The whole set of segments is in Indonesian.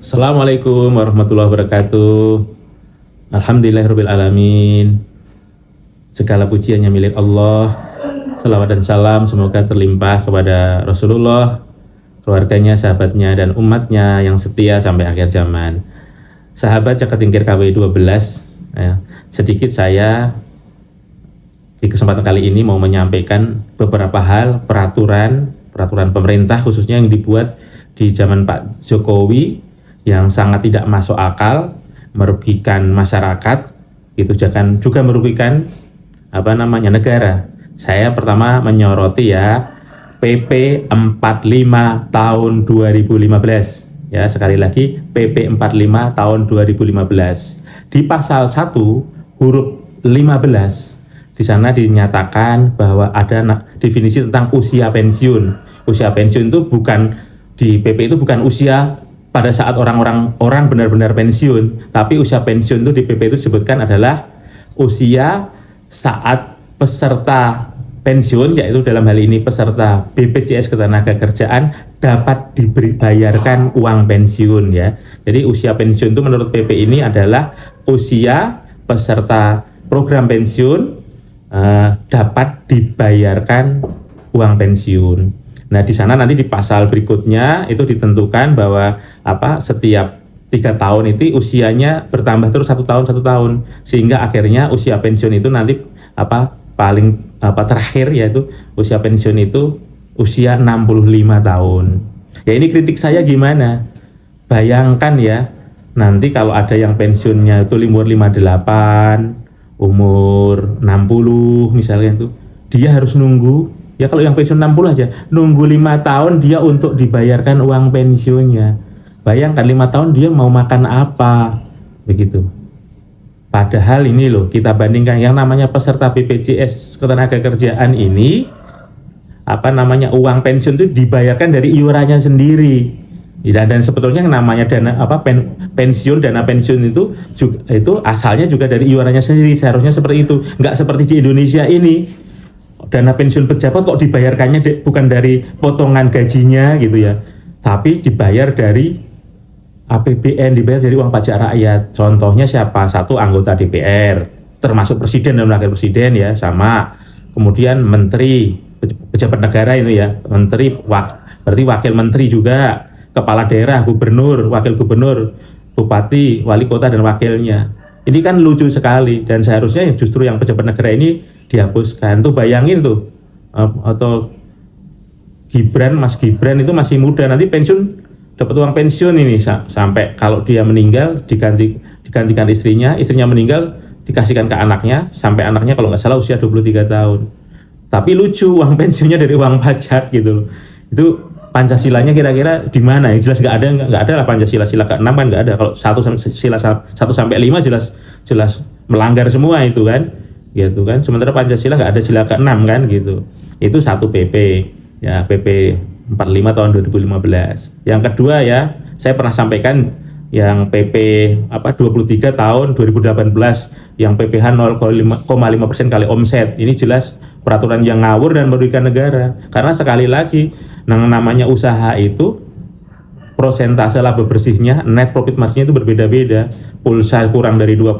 Assalamualaikum warahmatullahi wabarakatuh. Alhamdulillahirabbil alamin. Segala pujiannya milik Allah. Salawat dan salam semoga terlimpah kepada Rasulullah, keluarganya, sahabatnya, dan umatnya yang setia sampai akhir zaman. Sahabat Jaket Tingkir KW 12, sedikit saya di kesempatan kali ini mau menyampaikan beberapa hal peraturan pemerintah khususnya yang dibuat di zaman Pak Jokowi yang sangat tidak masuk akal, merugikan masyarakat, itu juga merugikan negara. Saya pertama menyoroti PP 45 tahun 2015. Ya, sekali lagi PP 45 tahun 2015. Di pasal 1 huruf 15 di sana dinyatakan bahwa ada definisi tentang usia pensiun. Usia pensiun itu bukan di PP itu bukan usia pada saat orang benar-benar pensiun, tapi usia pensiun itu di PP itu disebutkan adalah usia saat peserta pensiun, yaitu dalam hal ini peserta BPJS Ketenagakerjaan dapat dibayarkan uang pensiun ya. Jadi usia pensiun itu menurut PP ini adalah usia peserta program pensiun dapat dibayarkan uang pensiun. Nah, di sana nanti di pasal berikutnya itu ditentukan bahwa setiap 3 tahun itu usianya bertambah terus 1 tahun sehingga akhirnya usia pensiun itu nanti terakhir yaitu usia pensiun itu usia 65 tahun. Ya, ini kritik saya gimana? Bayangkan ya, nanti kalau ada yang pensiunnya itu umur 58, umur 60 misalnya itu, dia harus nunggu. Ya kalau yang pensiun 60 aja, nunggu 5 tahun dia untuk dibayarkan uang pensiunnya. Bayangkan 5 tahun dia mau makan apa, begitu. Padahal ini loh, kita bandingkan yang namanya peserta BPJS Ketenagakerjaan ini, uang pensiun itu dibayarkan dari iurannya sendiri. Dan sebetulnya yang namanya dana pensiun itu asalnya juga dari iurannya sendiri, seharusnya seperti itu. Nggak seperti di Indonesia ini, dana pensiun pejabat kok dibayarkannya bukan dari potongan gajinya gitu ya, tapi dibayar dari APBN, dibayar dari uang pajak rakyat. Contohnya siapa? Satu, anggota DPR, termasuk presiden dan wakil presiden ya, sama. Kemudian menteri, pejabat negara ini ya, menteri, berarti wakil menteri juga, kepala daerah, gubernur, wakil gubernur, bupati, wali kota dan wakilnya. Ini kan lucu sekali, dan seharusnya justru yang pejabat negara ini dihapuskan. Tuh bayangin tuh, atau Mas Gibran itu masih muda, nanti pensiun, dapat uang pensiun ini sampai kalau dia meninggal digantikan istrinya meninggal dikasihkan ke anaknya, sampai anaknya kalau nggak salah usia 23 tahun. Tapi lucu, uang pensiunnya dari uang pajak gitu. Itu Pancasilanya kira-kira di mana? Yang jelas nggak ada lah Pancasila, sila ke-6 kan nggak ada. Kalau sila 1 sampai 5 jelas melanggar semua itu kan. Gitu kan. Sementara Pancasila nggak ada sila ke-6 kan gitu. Itu satu PP ya, PP 45 tahun 2015. Yang kedua ya, saya pernah sampaikan yang PP 23 tahun 2018 yang PPh 0,5% kali omset. Ini jelas peraturan yang ngawur dan merugikan negara. Karena sekali lagi namanya usaha itu prosentase laba bersihnya, net profit margin itu berbeda-beda. Pulsa kurang dari 2%,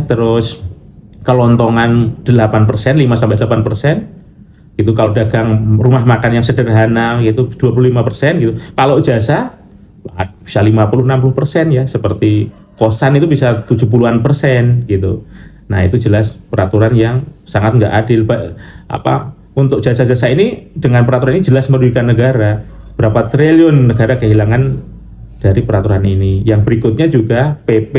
terus kelontongan 8%, 5 sampai 8%. Itu kalau dagang rumah makan yang sederhana itu 25% gitu. Kalau jasa bisa 50-60% ya, seperti kosan itu bisa 70-an% gitu. Nah, itu jelas peraturan yang sangat nggak adil. Untuk jasa-jasa ini dengan peraturan ini jelas merugikan negara. Berapa triliun negara kehilangan dari peraturan ini. Yang berikutnya juga PP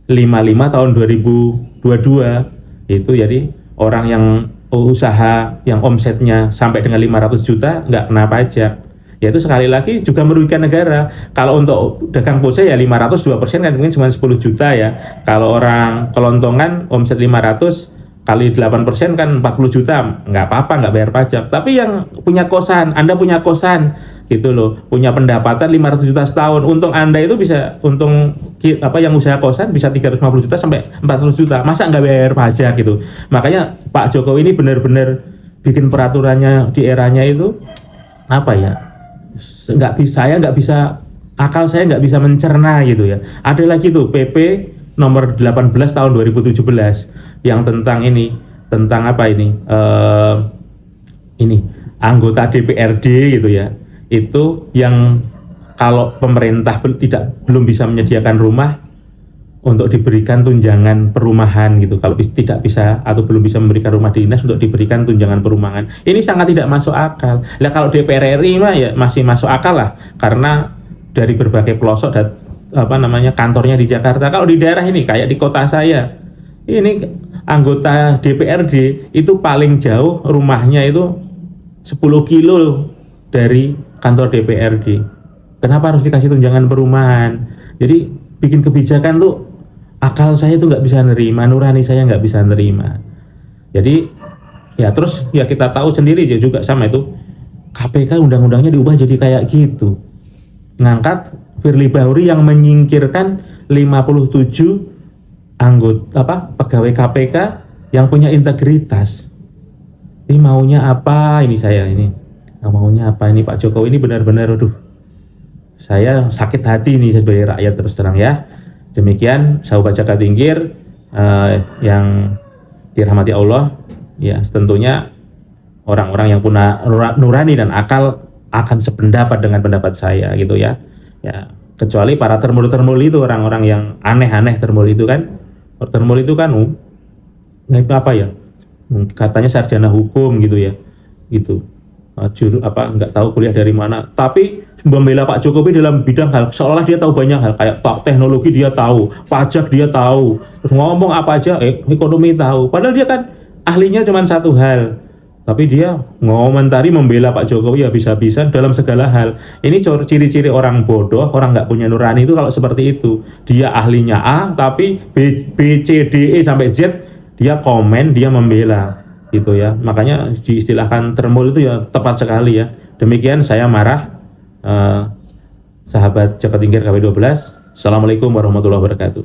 55 tahun 2022 itu, jadi orang yang usaha yang omsetnya sampai dengan 500 juta nggak kena pajak. Yaitu sekali lagi juga merugikan negara. Kalau untuk dagang pulsa ya 500, 2% kan mungkin cuma 10 juta ya. Kalau orang kelontongan omset 500 kali 8% kan 40 juta, nggak apa-apa, nggak bayar pajak. Tapi yang punya kosan, Anda punya kosan gitu loh, punya pendapatan 500 juta setahun, untung Anda itu bisa, yang usaha kosan bisa 350 juta sampai 400 juta, masa nggak bayar pajak gitu. Makanya Pak Jokowi ini benar-benar bikin peraturannya di eranya itu nggak bisa akal saya nggak bisa mencerna gitu ya. Ada lagi tuh PP nomor 18 tahun 2017 yang tentang ini, tentang apa ini anggota DPRD gitu ya. Itu yang kalau pemerintah belum bisa menyediakan rumah, untuk diberikan tunjangan perumahan gitu. Kalau tidak bisa atau belum bisa memberikan rumah dinas, untuk diberikan tunjangan perumahan. Ini sangat tidak masuk akal. Nah kalau DPR RI mah ya masih masuk akal lah, karena dari berbagai pelosok dan kantornya di Jakarta. Kalau di daerah ini kayak di kota saya, ini anggota DPRD itu paling jauh rumahnya itu 10 kilo dari kantor DPRD. Kenapa harus dikasih tunjangan perumahan? Jadi bikin kebijakan tuh akal saya tuh nggak bisa nerima, nurani saya nggak bisa nerima. Jadi ya terus ya kita tahu sendiri juga sama itu, KPK undang-undangnya diubah jadi kayak gitu, ngangkat Firly Bahuri yang menyingkirkan 57 anggota pegawai KPK yang punya integritas. Ini maunya apa ini saya ini? Maunya apa ini Pak Jokowi ini, benar-benar aduh. Saya sakit hati nih sebagai rakyat, terus terang ya. Demikian sahabat Jakarta Tingkir yang dirahmati Allah, ya tentunya orang-orang yang punya nurani dan akal akan sependapat dengan pendapat saya gitu ya. Ya, kecuali para termul itu, orang-orang yang aneh-aneh termul itu kan. Termul itu kan apa ya? Katanya sarjana hukum gitu ya. Gitu. Nggak tahu kuliah dari mana, tapi membela Pak Jokowi dalam bidang hal seolah dia tahu banyak hal, kayak teknologi dia tahu, pajak dia tahu, terus ngomong apa aja ekonomi tahu, padahal dia kan ahlinya cuma satu hal, tapi dia ngomentari membela Pak Jokowi habis-habisan dalam segala hal. Ini ciri-ciri orang bodoh, orang nggak punya nurani itu kalau seperti itu. Dia ahlinya A tapi B C D E sampai Z dia komen, dia membela gitu ya. Makanya diistilahkan termul itu ya tepat sekali ya. Demikian saya marah, sahabat Jakarta Tingkir KW12. Assalamualaikum warahmatullahi wabarakatuh.